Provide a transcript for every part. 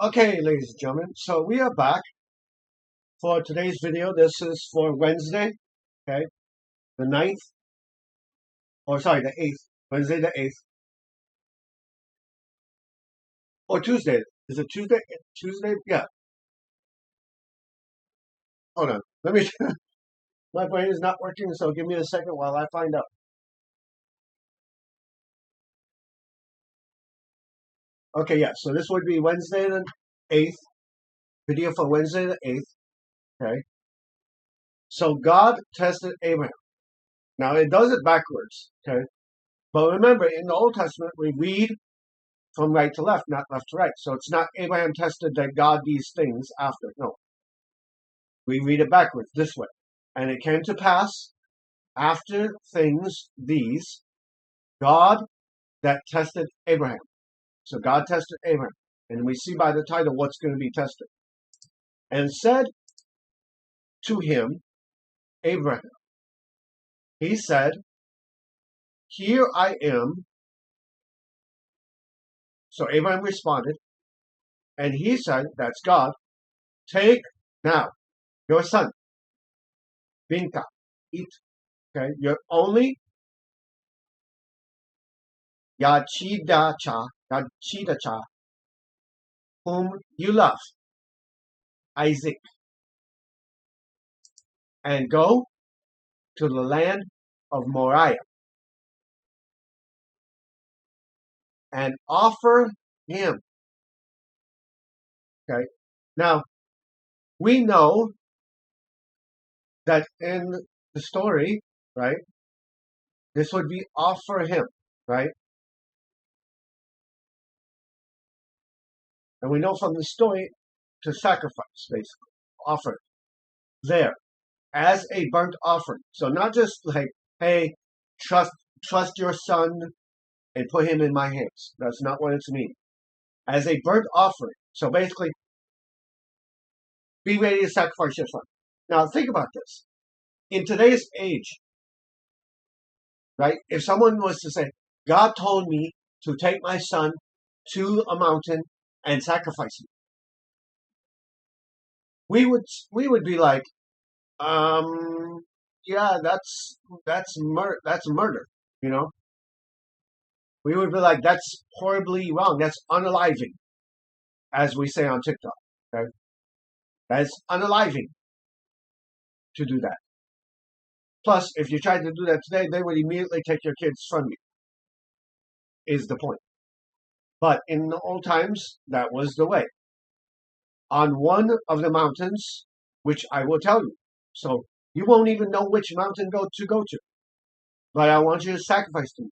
Okay, ladies and gentlemen, so we are back for today's video. This is for Wednesday, okay, the 9th, or sorry, the 8th, Wednesday the 8th, or Tuesday. Is it Tuesday? Tuesday? Yeah, hold on. Let me, my brain is not working, so give me a second while I find out. Okay, yeah, so this would be Wednesday the 8th, video for Wednesday the 8th, okay. So God tested Abraham. Now it does it backwards, okay. But remember, in the Old Testament, we read from right to left, not left to right. So it's not Abraham tested that God these things after. No. We read it backwards this way. And it came to pass after things these, God that tested Abraham. So God tested Abraham. And we see by the title what's going to be tested. And said to him, Abraham, he said, here I am. So Abraham responded, and he said, that's God, take now your son, Binka, eat. Okay, your only Yachidacha, whom you love, Isaac, and go to the land of Moriah and offer him. Okay, now we know that in the story, right, this would be offer him, right? And we know from the story to sacrifice, basically, offer there as a burnt offering. So not just like, hey, trust your son and put him in my hands. That's not what it's meaning. As a burnt offering. So basically, be ready to sacrifice your son. Now think about this. In today's age, right, if someone was to say, God told me to take my son to a mountain and sacrifice him, we would be like, yeah, that's murder, you know. We would be like, that's horribly wrong. That's unaliving, as we say on TikTok. Okay? That's unaliving to do that. Plus, if you tried to do that today, they would immediately take your kids from you, is the point. But in the old times, that was the way. On one of the mountains, which I will tell you. So you won't even know which mountain to go to. But I want you to sacrifice to me.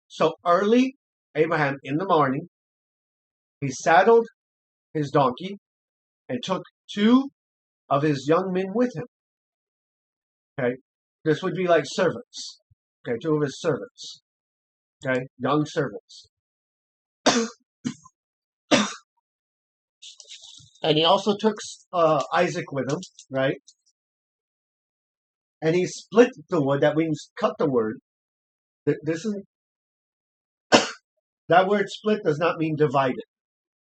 So early, Abraham, in the morning, he saddled his donkey and took two of his young men with him. Okay, this would be like servants. Okay, two of his servants. Okay, young servants. And he also took Isaac with him, right? And he split the wood. That means cut the wood. This is that word split does not mean divided.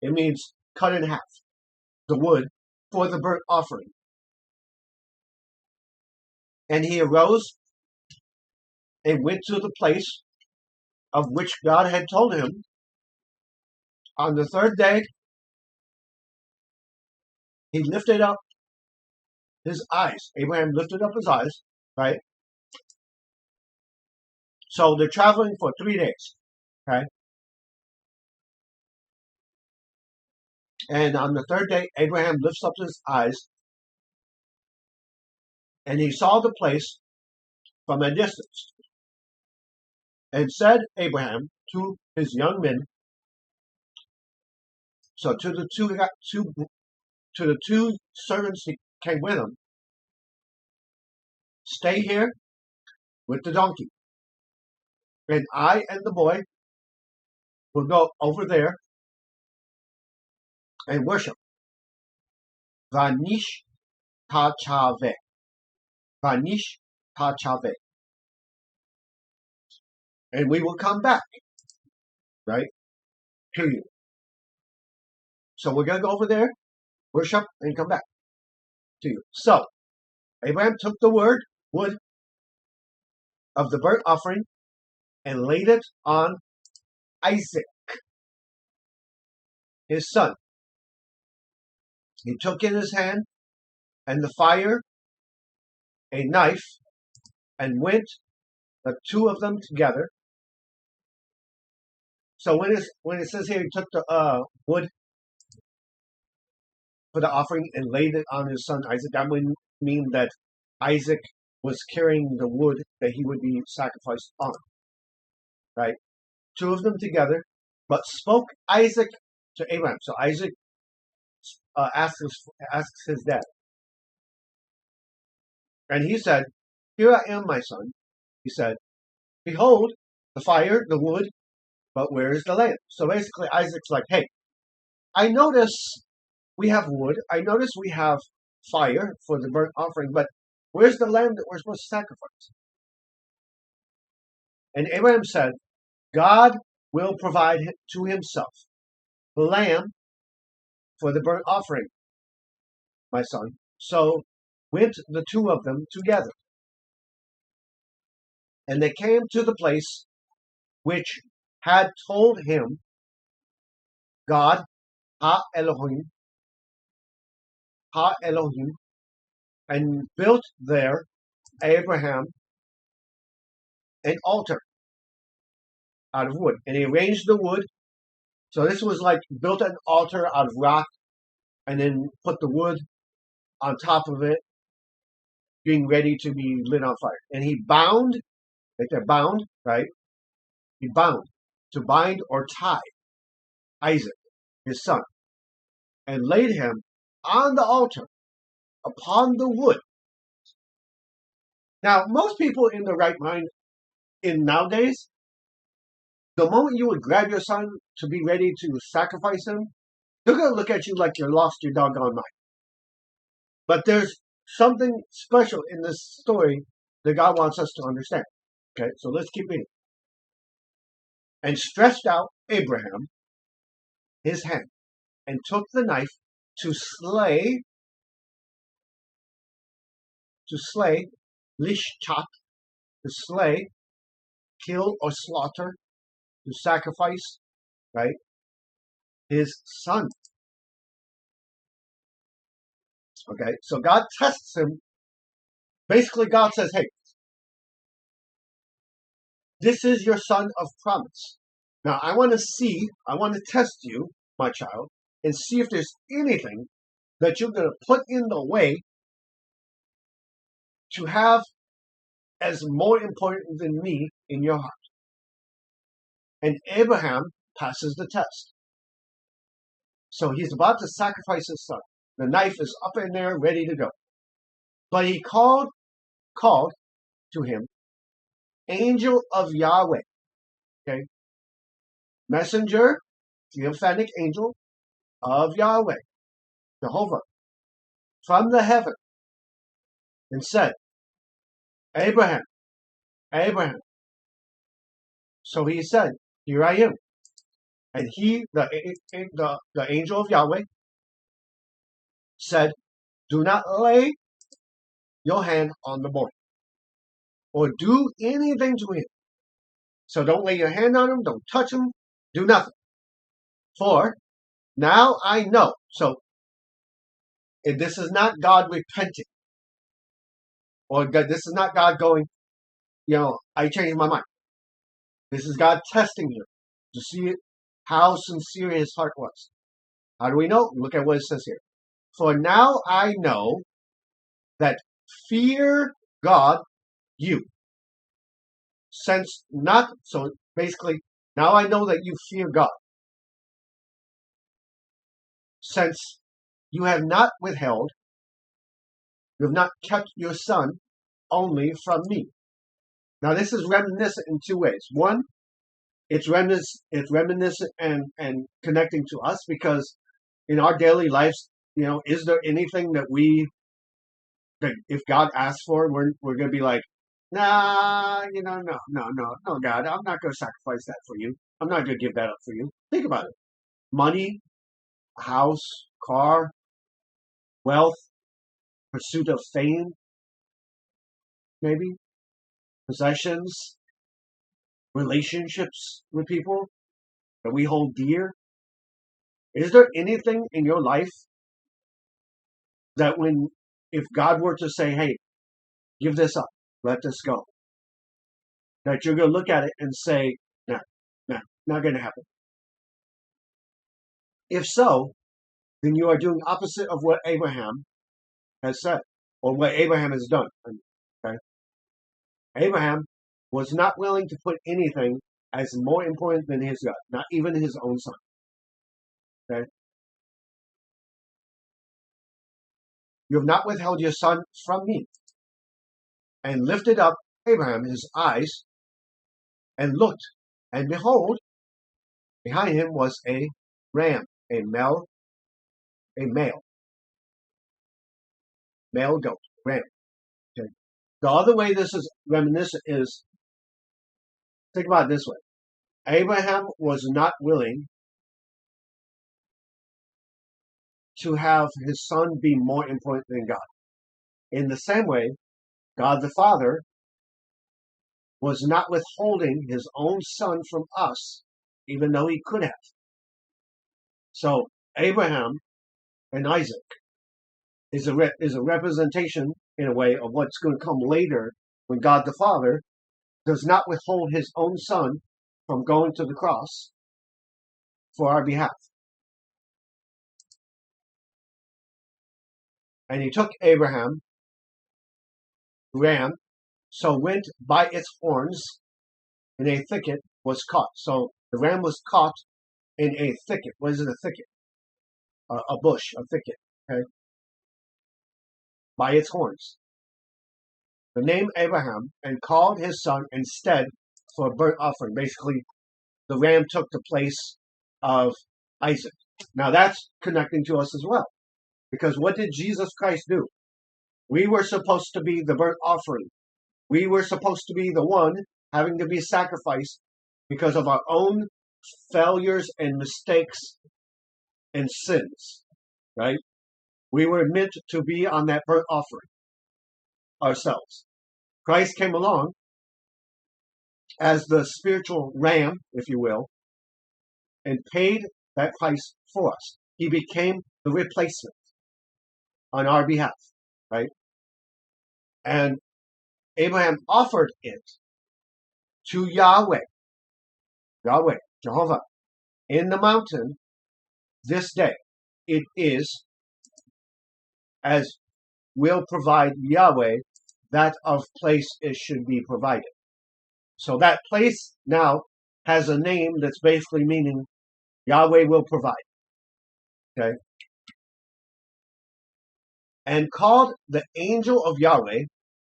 It means cut in half. The wood for the burnt offering. And he arose and went to the place of which God had told him. On the third day, he lifted up his eyes. Abraham lifted up his eyes, right? So they're traveling for 3 days, okay? And on the third day, Abraham lifts up his eyes and he saw the place from a distance. And said Abraham to his young men, so to the two servants he came with him, stay here with the donkey. And I and the boy will go over there and worship. Vanish Tachave. Vanish Tachave. And we will come back, right, to you. So we're going to go over there, worship, and come back to you. So Abraham took the wood of the burnt offering and laid it on Isaac, his son. He took in his hand and the fire, a knife, and went the two of them together. So when it says here he took the wood for the offering and laid it on his son Isaac, that would mean that Isaac was carrying the wood that he would be sacrificed on. Right? Two of them together, but spoke Isaac to Abraham. So Isaac asks his dad. And he said, "Here I am, my son." He said, "Behold, the fire, the wood, but where is the lamb?" So basically Isaac's like, "Hey, I notice we have wood. I notice we have fire for the burnt offering, but where's the lamb that we're supposed to sacrifice?" And Abraham said, "God will provide to himself the lamb for the burnt offering, my son." So went the two of them together. And they came to the place which had told him God, Ha Elohim, and built there Abraham an altar out of wood. And he arranged the wood. So this was like built an altar out of rock and then put the wood on top of it, being ready to be lit on fire. And he bound, like they're bound, right? He bound to bind or tie Isaac, his son, and laid him on the altar upon the wood. Now, most people in the right mind in nowadays, the moment you would grab your son to be ready to sacrifice him, they're going to look at you like you lost your doggone mind. But there's something special in this story that God wants us to understand. Okay, so let's keep reading. And stretched out Abraham his hand, and took the knife to slay, lishchat, to slay, kill or slaughter, to sacrifice, right, his son. Okay, so God tests him. Basically, God says, "Hey, this is your son of promise. Now, I want to test you, my child, and see if there's anything that you're going to put in the way to have as more important than me in your heart." And Abraham passes the test. So he's about to sacrifice his son. The knife is up in there, ready to go. But he called to him, angel of Yahweh. Okay? Messenger, theophanic angel of Yahweh, Jehovah, from the heaven, and said, "Abraham, Abraham." So he said, "Here I am." And he, the angel of Yahweh, said, "Do not lay your hand on the boy or do anything to him." So don't lay your hand on him, don't touch him, do nothing. For now I know. So if this is not God repenting, or this is not God going, I changed my mind. This is God testing him to see how sincere his heart was. How do we know? Look at what it says here. For now I know that fear God you. So basically, now I know that you fear God. Since you have not withheld, you have not kept your son only from me. Now this is reminiscent in two ways. One, it's reminiscent and connecting to us, because in our daily lives, is there anything that if God asks for, we're going to be like, "Nah, no, God, I'm not going to sacrifice that for you. I'm not going to give that up for you." Think about it. Money, a house, car, wealth, pursuit of fame, maybe, possessions, relationships with people that we hold dear? Is there anything in your life that if God were to say, hey, give this up, let this go, that you're going to look at it and say, no, no, not going to happen? If so, then you are doing opposite of what Abraham has said, or what Abraham has done. Okay? Abraham was not willing to put anything as more important than his God, not even his own son. Okay? You have not withheld your son from me. And lifted up Abraham his eyes and looked, and behold, behind him was a ram, a male goat, ram. Okay. The other way this is reminiscent is, think about it this way. Abraham was not willing to have his son be more important than God. In the same way, God the Father was not withholding his own son from us, even though he could have. So Abraham and Isaac is a representation, in a way, of what's going to come later when God the Father does not withhold his own son from going to the cross for our behalf. And he took Abraham, ram, so went by its horns in a thicket, was caught. So the ram was caught in a thicket. What is it, a thicket? A bush, a thicket, okay? By its horns. The name Abraham, and called his son instead for a burnt offering. Basically, the ram took the place of Isaac. Now that's connecting to us as well. Because what did Jesus Christ do? We were supposed to be the burnt offering. We were supposed to be the one having to be sacrificed because of our own failures and mistakes and sins, right? We were meant to be on that burnt offering ourselves. Christ came along as the spiritual ram, if you will, and paid that price for us. He became the replacement on our behalf, right? And Abraham offered it to Yahweh, Jehovah, in the mountain this day. It is as will provide Yahweh that of place it should be provided. So that place now has a name that's basically meaning Yahweh will provide. Okay? And called the angel of Yahweh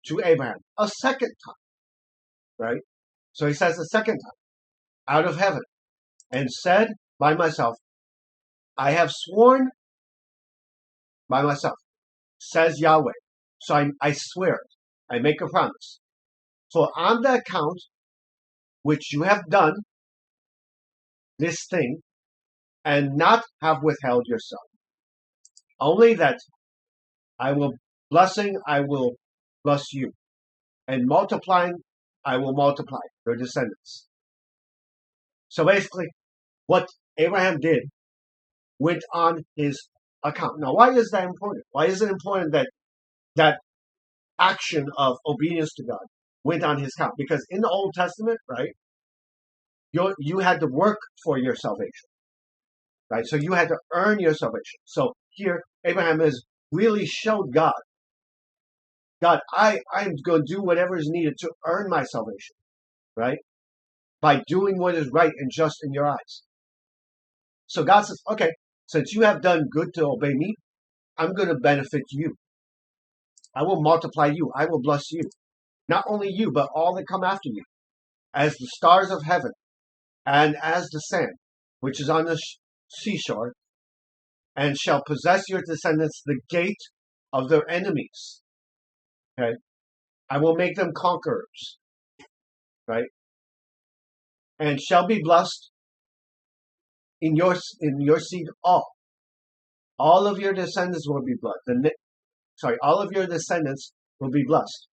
to Abraham a second time. Right? So he says a second time, out of heaven, and said by myself, I have sworn by myself, says Yahweh. So I swear it. I make a promise. For on the account which you have done this thing, and not have withheld your son, only that I will bless you, and multiplying, I will multiply your descendants. So basically, what Abraham did went on his account. Now, why is that important? Why is it important that action of obedience to God went on his account? Because in the Old Testament, right, you had to work for your salvation, right? So you had to earn your salvation. So here, Abraham has really showed God, I'm going to do whatever is needed to earn my salvation, right? By doing what is right and just in your eyes. So God says, okay, since you have done good to obey me, I'm going to benefit you. I will multiply you. I will bless you. Not only you, but all that come after you. As the stars of heaven and as the sand, which is on the seashore, and shall possess your descendants the gate of their enemies. Okay? I will make them conquerors. Right? And shall be blessed in your seed all. All of your descendants will be blessed. All of your descendants will be blessed.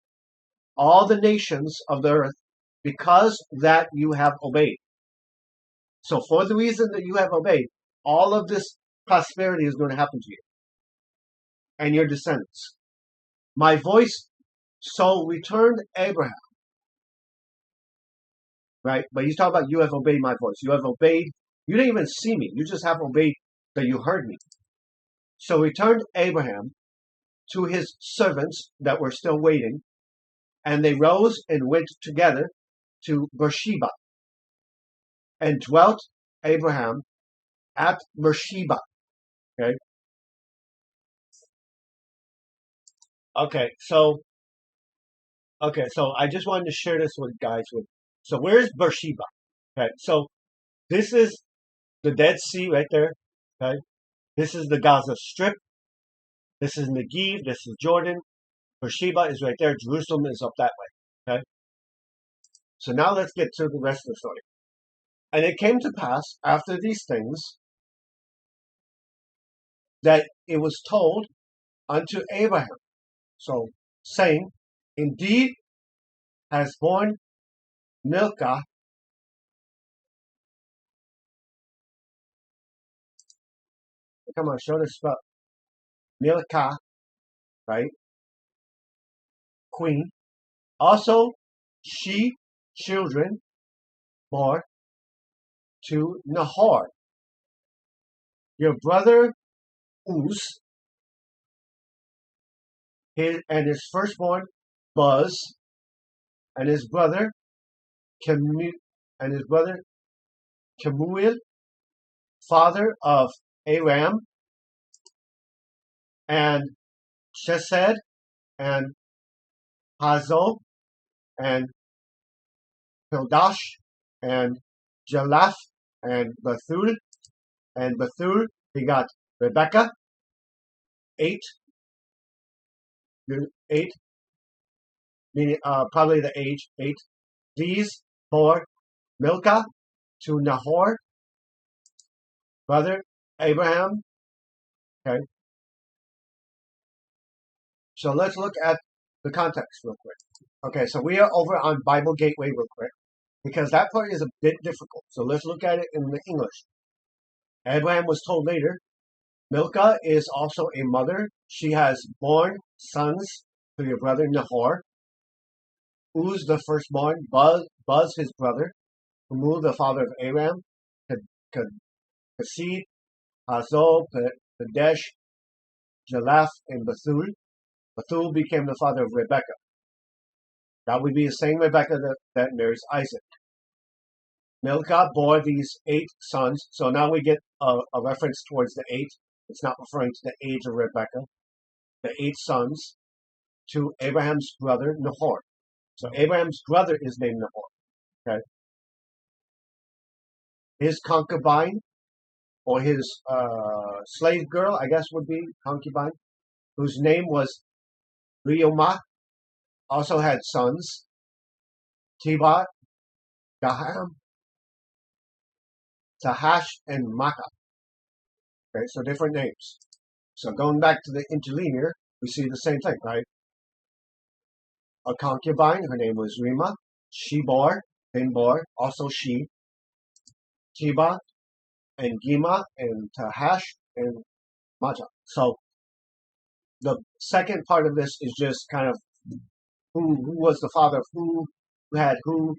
All the nations of the earth, because that you have obeyed. So for the reason that you have obeyed, all of this prosperity is going to happen to you and your descendants. My voice, so returned Abraham. Right? But he's talking about you have obeyed my voice. You have obeyed. You didn't even see me. You just have obeyed that you heard me. So returned Abraham to his servants that were still waiting, and they rose and went together to Beersheba, and dwelt Abraham at Beersheba. Okay. So I just wanted to share this with guys. So where's Beersheba? Okay, so this is the Dead Sea right there. Okay, this is the Gaza Strip. This is Negev. This is Jordan. Beersheba is right there. Jerusalem is up that way. Okay, so now let's get to the rest of the story. And it came to pass after these things that it was told unto Abraham, so saying, indeed has born Milcah. Come on, show this spell. Milcah, right? Queen. Also, she children bore to Nahor, your brother Uz, and his firstborn Buz, and his brother Kemuel, father of Aram, and Chesed, and Hazo, and Pildash, and Jalaph, and Bethuel, and Bethuel begot Rebekah, eight, meaning probably the age, 8. These bore Milcah to Nahor, brother Abraham. Okay. So let's look at the context real quick. Okay, so we are over on Bible Gateway real quick, because that part is a bit difficult. So let's look at it in the English. Abraham was told later, Milcah is also a mother. She has borne sons to your brother Nahor. Uz the firstborn, Buz his brother, Kemuel the father of Aram, Chesed, Hazo, Pedesh, Jalaph, and Bethuel. Bethuel became the father of Rebekah. That would be the same Rebekah that marries Isaac. Milcah bore these 8 sons. So now we get a reference towards the 8. It's not referring to the age of Rebekah. The 8 sons to Abraham's brother Nahor. So Abraham's brother is named Nahor. Okay. His concubine, or his slave girl, I guess would be concubine, whose name was Reumah, also had sons, Tebah, Gaham, Tahash, and Makkah. Okay, so different names. So going back to the interlinear, we see the same thing, right? A concubine, her name was Reumah. She bore, also she, Tebah, and Gima, and Tahash, and Makkah. So the second part of this is just kind of who was the father of who had who,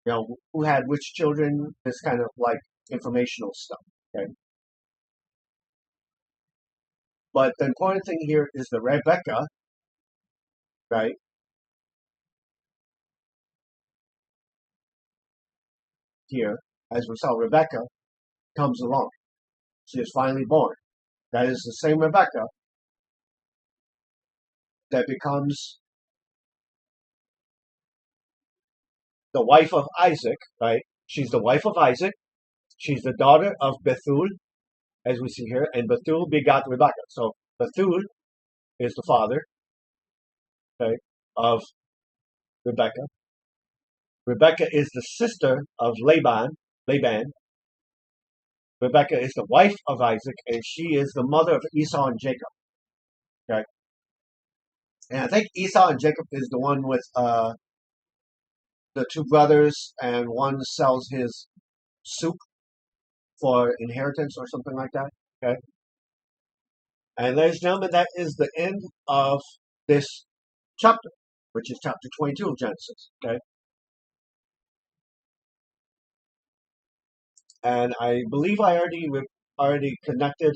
who had which children, this kind of like informational stuff. Okay. But the important thing here is the Rebekah, right? Here, as we saw, Rebekah comes along. She is finally born. That is the same Rebekah that becomes the wife of Isaac, right? She's the wife of Isaac. She's the daughter of Bethuel, as we see here, and Bethuel begot Rebekah. So Bethuel is the father, okay, of Rebekah. Rebekah is the sister of Laban. Rebecca is the wife of Isaac, and she is the mother of Esau and Jacob. Okay, and I think Esau and Jacob is the one with the two brothers, and one sells his soup for inheritance or something like that. Okay, and ladies and gentlemen, that is the end of this chapter, which is chapter 22 of Genesis. Okay, and I believe I already connected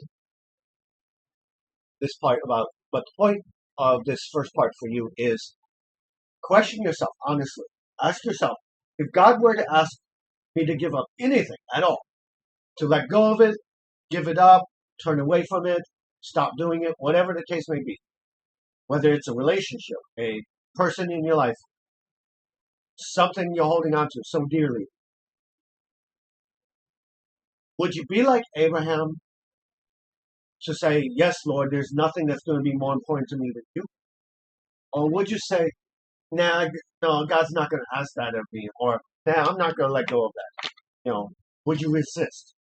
this part about, but the point of this first part for you is question yourself honestly. Ask yourself, if God were to ask me to give up anything at all, to let go of it, give it up, turn away from it, stop doing it, whatever the case may be, whether it's a relationship, a person in your life, something you're holding on to so dearly, would you be like Abraham to say, yes, Lord, there's nothing that's going to be more important to me than you? Or would you say, nah, no, God's not going to ask that of me, or nah, I'm not going to let go of that? Would you resist?